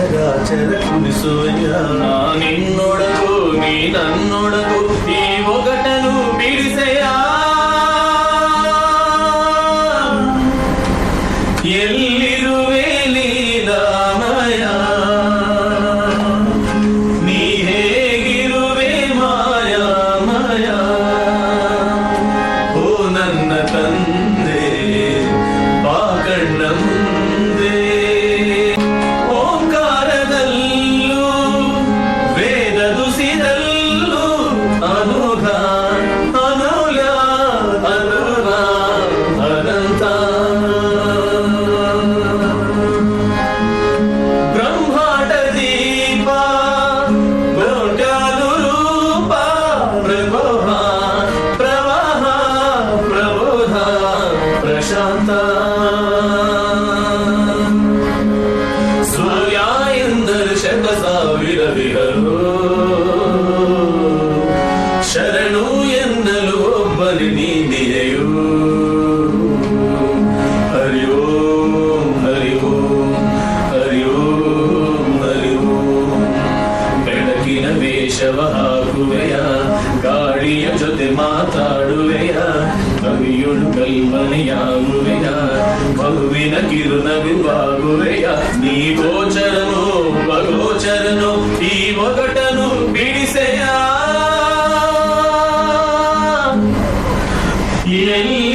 ಚರಾಚರ ಕುಣಿಸುವೆಯ ನಿನ್ನೊಡಗು ನೀ ನನ್ನೊಡಗು ಈ ಒಗಟನು ಬಿಡಿಸೆಯ ಎಲ್ಲಿರುವೆ ಲೀಲಾಮಯ ನೀ ಹೇಗಿರುವೆ ಮಾಯಾಮಯ ಓ ನನ್ನ ತಂದೆ ಬಾ ಕಣ್ಣ ಮುಂದೆ ಓಂಕಾರದಲ್ಲೂ ವೇದ ದುಸಿದಲ್ಲೂ ಅನುಘ ಅನುಲ ಅನುರ ಅನಂತ ಬ್ರಹ್ಮಾಂಡ ದೀಪ ಕೋಟ್ಯಾನುರೂಪ ಪ್ರಭೋಹ ಪ್ರವಾಹ ಪ್ರಬೋಧ ಪ್ರಶಾಂತ ಸೂರ್ಯ ಎಂದರು ಶತ ಸಾವಿರವಿರಲು ಶರಣು ಎನ್ನಲು ಒಬ್ಬನು ನೀನೆಯು ಹರಿ ಓಂ ಹರಿ ಓಂ ಹರಿ ಓಂ ಹರಿ ಓಂ ಬೆಳಕಿನ ವೇಷವ ಹಾಕುವೆಯ ಗಾಳಿಯ ಜೊತೆ ಮಾತಾಡುವೆಯ ಕವಿಯುಳು ಕಲ್ಪನೆಯಾಗುವೆಯ ಮಗುವಿನ ಕಿರುನಗುವಾಗುವೆಯ ನೀ ಗೋಚರನು ಅಗೋಚರನು ಈ ಒಗಟನು ಬಿಡಿಸೆಯ ಎಲ್ಲಿ